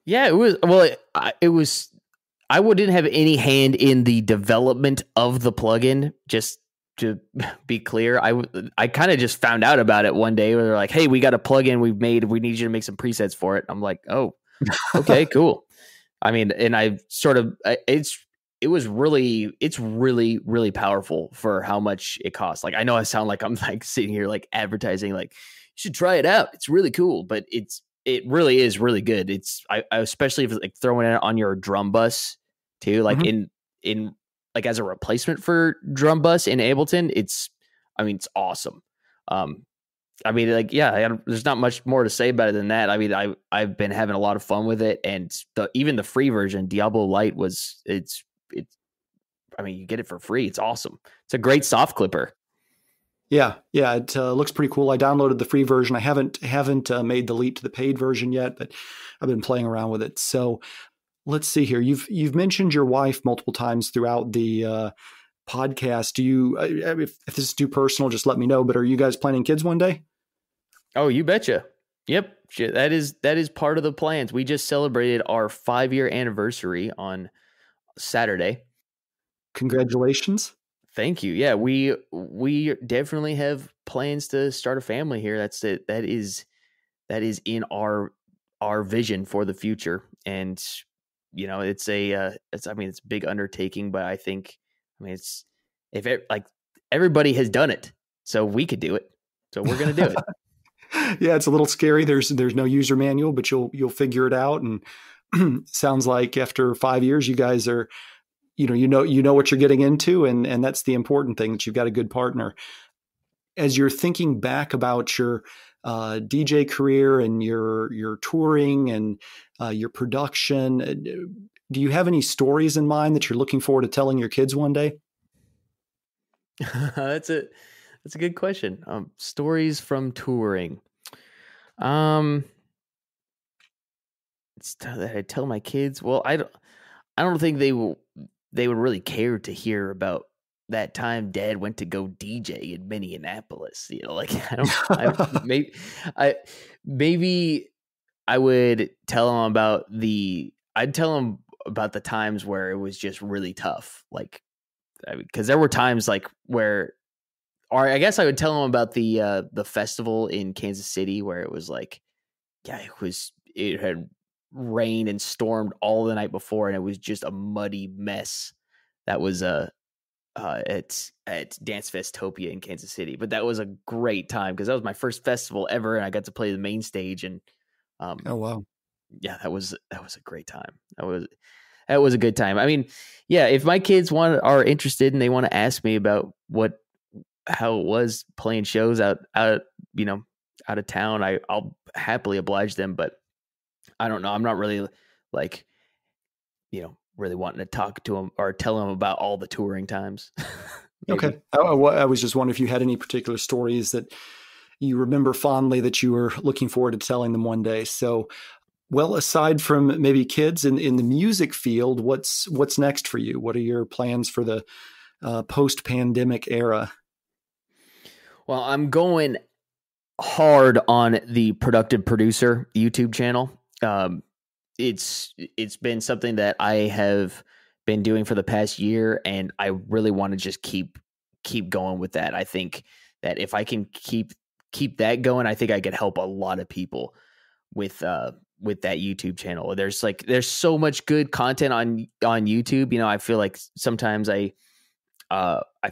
Yeah, it was. Well, I didn't have any hand in the development of the plugin. Just to be clear, I kind of just found out about it one day where they're like, "Hey, we got a plugin we've made. We need you to make some presets for it." I'm like, "Oh, okay, cool." I mean, and I sort of it's really, really powerful for how much it costs. Like, I know I sound like I'm like sitting here like advertising, like, you should try it out. It's really cool, but it really is really good. I especially if it's like throwing it on your drum bus too, like in like as a replacement for drum bus in Ableton. It's awesome. I mean, like, yeah, there's not much more to say about it than that. I mean, I've been having a lot of fun with it, and even the free version, Diablo Lite, I mean, you get it for free. It's awesome. It's a great soft clipper. Yeah, yeah, it looks pretty cool. I downloaded the free version. I haven't made the leap to the paid version yet, but I've been playing around with it. So let's see here. You've mentioned your wife multiple times throughout the podcast. Do you, if this is too personal, just let me know. But are you guys planning kids one day? Oh, you betcha. Yep. That is part of the plans. We just celebrated our 5-year anniversary on Saturday. Congratulations. Thank you. Yeah, we definitely have plans to start a family here. That's it. That is in our vision for the future. And it's a big undertaking, but I it's like everybody has done it, so we could do it. So we're going to do it. Yeah, it's a little scary. There's no user manual, but you'll figure it out. And sounds like after 5 years, you guys are, you know what you're getting into, and that's the important thing, that you've got a good partner. As you're thinking back about your DJ career and your touring and your production, do you have any stories in mind that you're looking forward to telling your kids one day? That's a good question. Stories from touring. It's that I tell my kids. Well, I don't think they would really care to hear about that time Dad went to go DJ in Minneapolis. Maybe I would tell them about I'd tell them about the times where it was just really tough. Like, because there were times or I guess I would tell them about the festival in Kansas City where it was it had rained and stormed all the night before, and it was just a muddy mess. That was at Dance Festopia in Kansas City, but that was a great time because that was my first festival ever, and I got to play the main stage. And oh wow, yeah, that was a great time. That was a good time. I mean, yeah, if my kids are interested and they want to ask me about how it was playing shows out of town, I'll happily oblige them. But I don't know. I'm not really really wanting to talk to them or tell them about all the touring times. Okay. I was just wondering if you had any particular stories that you remember fondly that you were looking forward to telling them one day. So, well, aside from maybe kids in the music field, what's next for you? What are your plans for the post-pandemic era? Well, I'm going hard on the Productive Producer YouTube channel. It's been something that I have been doing for the past year, and I really want to just keep going with that. I think that if I can keep that going, I think I could help a lot of people with that YouTube channel. There's so much good content on YouTube. I feel like sometimes I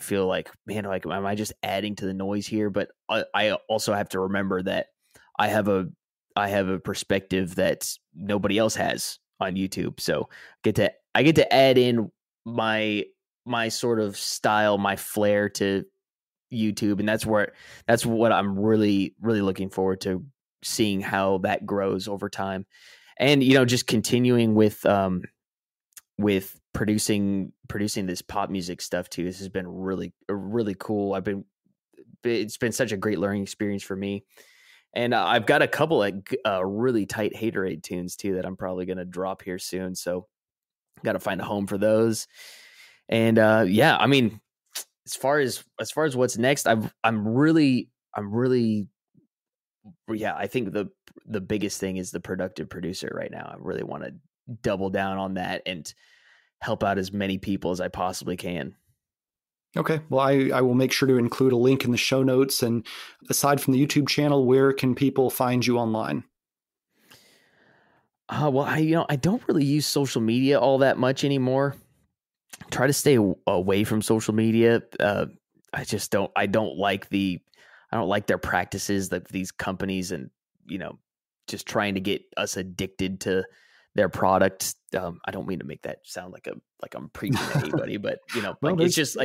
feel like, man, am I just adding to the noise here? But I also have to remember that I have a perspective that nobody else has on YouTube. So I get to add in my sort of style, my flair to YouTube. And that's what I'm really, really looking forward to seeing how that grows over time. And, just continuing with producing this pop music stuff too. This has been really, really cool. It's been such a great learning experience for me. And I've got a couple of really tight Haterade tunes too that I'm probably going to drop here soon. So got to find a home for those. And yeah, I mean, as far as what's next, I'm really, yeah, I think the biggest thing is the Productive Producer right now. I really want to double down on that and help out as many people as I possibly can. Okay. Well, I will make sure to include a link in the show notes. And aside from the YouTube channel, where can people find you online? Well, I don't really use social media all that much anymore. Try to stay away from social media. I don't like their practices, that these companies and, just trying to get us addicted to their product. I don't mean to make that sound like I'm preaching to anybody, but well, it's just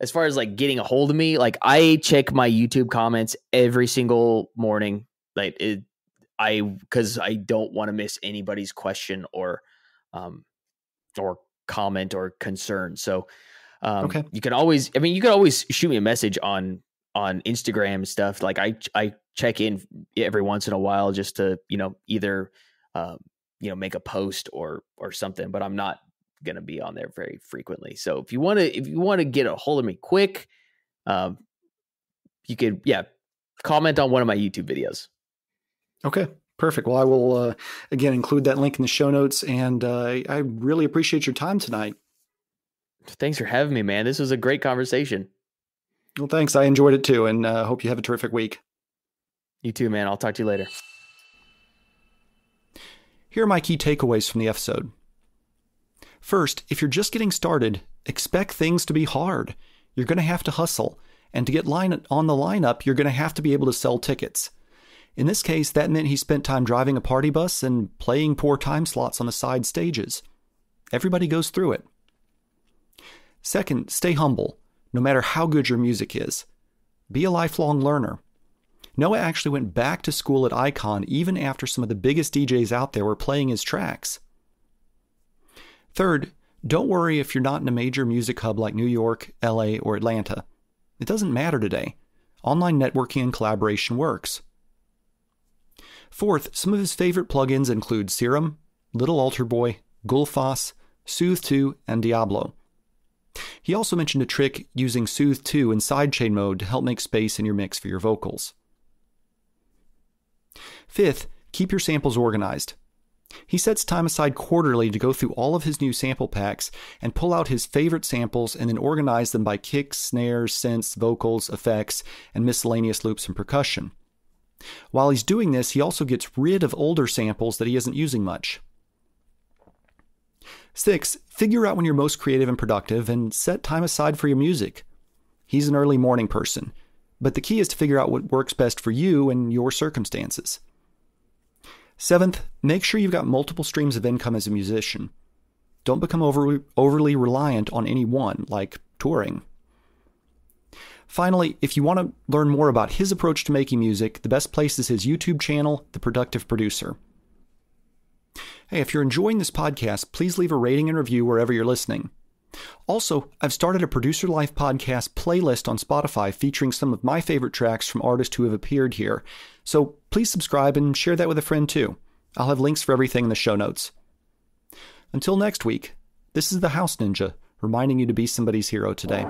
as far as getting a hold of me, I check my YouTube comments every single morning. Because I don't want to miss anybody's question or comment or concern. So okay. You can always shoot me a message on on Instagram and stuff. Like I check in every once in a while just to, either, make a post or something, but I'm not going to be on there very frequently. So if you want to get a hold of me quick, you could, comment on one of my YouTube videos. Okay, perfect. Well, I will, again, include that link in the show notes, and I really appreciate your time tonight. Thanks for having me, man. This was a great conversation. Well, thanks. I enjoyed it too, and hope you have a terrific week. You too, man. I'll talk to you later. Here are my key takeaways from the episode. First, if you're just getting started, expect things to be hard. You're going to have to hustle, and to get on the lineup, you're going to have to be able to sell tickets. In this case, that meant he spent time driving a party bus and playing poor time slots on the side stages. Everybody goes through it. Second, stay humble, no matter how good your music is. Be a lifelong learner. Noah actually went back to school at Icon even after some of the biggest DJs out there were playing his tracks. Third, don't worry if you're not in a major music hub like New York, LA, or Atlanta. It doesn't matter today. Online networking and collaboration works. Fourth, some of his favorite plugins include Serum, Little Altar Boy, Gulfas, Soothe 2, and Diablo. He also mentioned a trick using Soothe 2 in sidechain mode to help make space in your mix for your vocals. Fifth, keep your samples organized. He sets time aside quarterly to go through all of his new sample packs and pull out his favorite samples and then organize them by kicks, snares, synths, vocals, effects, and miscellaneous loops and percussion. While he's doing this, he also gets rid of older samples that he isn't using much. 6, figure out when you're most creative and productive and set time aside for your music. He's an early morning person, but the key is to figure out what works best for you and your circumstances. 7th, make sure you've got multiple streams of income as a musician. Don't become overly reliant on any one, like touring. Finally, if you want to learn more about his approach to making music, the best place is his YouTube channel, The Productive Producer. Hey, if you're enjoying this podcast, please leave a rating and review wherever you're listening. Also, I've started a Producer Life podcast playlist on Spotify featuring some of my favorite tracks from artists who have appeared here. So please subscribe and share that with a friend too. I'll have links for everything in the show notes. Until next week, this is the House Ninja, reminding you to be somebody's hero today.